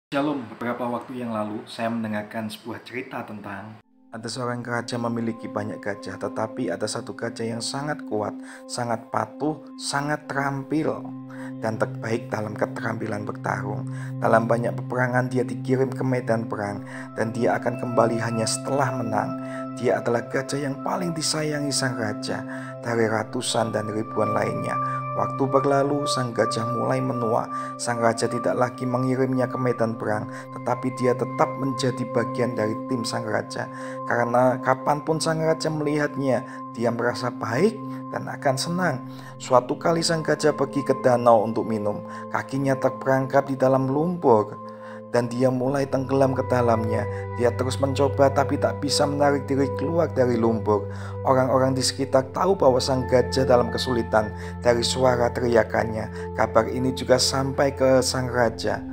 Shalom, beberapa waktu yang lalu saya mendengarkan sebuah cerita tentang ada seorang raja memiliki banyak gajah, tetapi ada satu gajah yang sangat kuat, sangat patuh, sangat terampil, dan terbaik dalam keterampilan bertarung. Dalam banyak peperangan dia dikirim ke medan perang, dan dia akan kembali hanya setelah menang. Dia adalah gajah yang paling disayangi sang raja dari ratusan dan ribuan lainnya. Waktu berlalu, sang gajah mulai menua. Sang raja tidak lagi mengirimnya ke medan perang, tetapi dia tetap menjadi bagian dari tim sang raja. Karena kapanpun sang raja melihatnya, dia merasa baik dan akan senang. Suatu kali sang gajah pergi ke danau untuk minum. Kakinya terperangkap di dalam lumpur dan dia mulai tenggelam ke dalamnya. Dia terus mencoba tapi tak bisa menarik diri keluar dari lumpur. Orang-orang di sekitar tahu bahwa sang gajah dalam kesulitan dari suara teriakannya. Kabar ini juga sampai ke sang raja.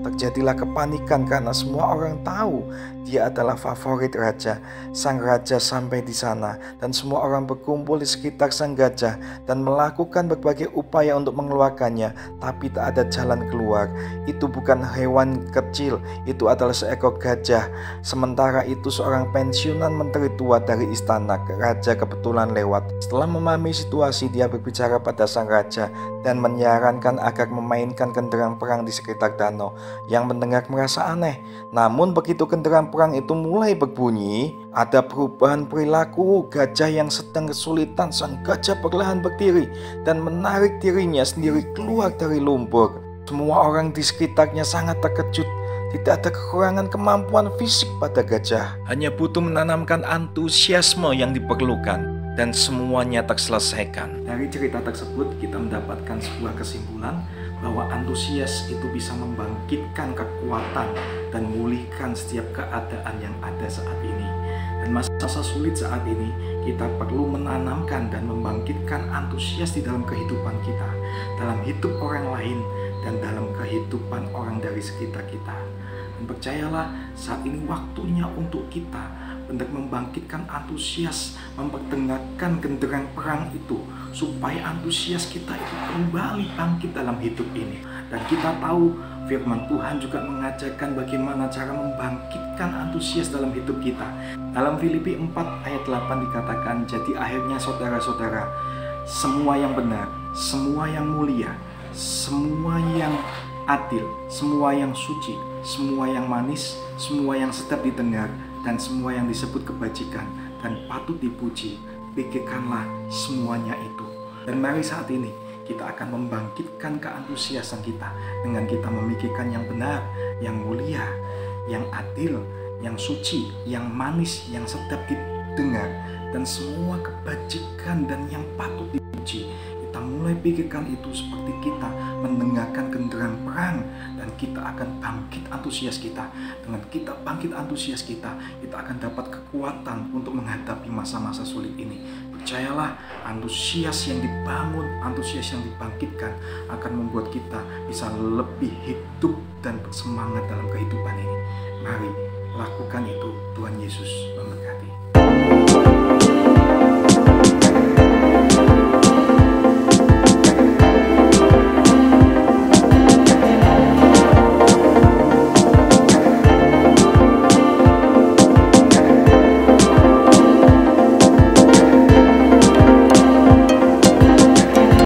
Terjadilah kepanikan karena semua orang tahu dia adalah favorit raja. Sang raja sampai di sana dan semua orang berkumpul di sekitar sang gajah dan melakukan berbagai upaya untuk mengeluarkannya, tapi tak ada jalan keluar. Itu bukan hewan kecil, itu adalah seekor gajah. Sementara itu seorang pensiunan menteri tua dari istana raja kebetulan lewat. Setelah memahami situasi, dia berbicara pada sang raja dan menyarankan agar memainkan genderang perang di sekitar danau. Yang mendengar merasa aneh. Namun begitu genderang perang itu mulai berbunyi, ada perubahan perilaku. Gajah yang sedang kesulitan, sang gajah perlahan berdiri dan menarik dirinya sendiri keluar dari lumpur. Semua orang di sekitarnya sangat terkejut. Tidak ada kekurangan kemampuan fisik pada gajah, hanya butuh menanamkan antusiasme yang diperlukan, dan semuanya terselesaikan. Dari cerita tersebut kita mendapatkan sebuah kesimpulan bahwa antusias itu bisa membangkitkan kekuatan dan memulihkan setiap keadaan yang ada saat ini. Dan masa-masa sulit saat ini, kita perlu menanamkan dan membangkitkan antusias di dalam kehidupan kita, dalam hidup orang lain, dan dalam kehidupan orang dari sekitar kita. Dan percayalah, saat ini waktunya untuk kita untuk membangkitkan antusias, memperdengarkan genderang perang itu, supaya antusias kita itu kembali bangkit dalam hidup ini. Dan kita tahu firman Tuhan juga mengajarkan bagaimana cara membangkitkan antusias dalam hidup kita. Dalam Filipi 4 ayat 8 dikatakan, jadi akhirnya saudara-saudara, semua yang benar, semua yang mulia, semua yang adil, semua yang suci, semua yang manis, semua yang sedap didengar, dan semua yang disebut kebajikan dan patut dipuji, pikirkanlah semuanya itu. Dan mari saat ini kita akan membangkitkan keantusiasan kita dengan kita memikirkan yang benar, yang mulia, yang adil, yang suci, yang manis, yang sedap didengar, dan semua kebajikan dan yang patut dipuji. Kita mulai pikirkan itu seperti kita mendengarkan genderang perang, dan kita akan bangkit antusias kita. Dengan kita bangkit antusias kita akan dapat kekuatan untuk menghadapi masa-masa sulit ini. Percayalah, antusias yang dibangun, antusias yang dibangkitkan akan membuat kita bisa lebih hidup dan bersemangat dalam kehidupan ini. Mari lakukan itu. Tuhan Yesus memberkati.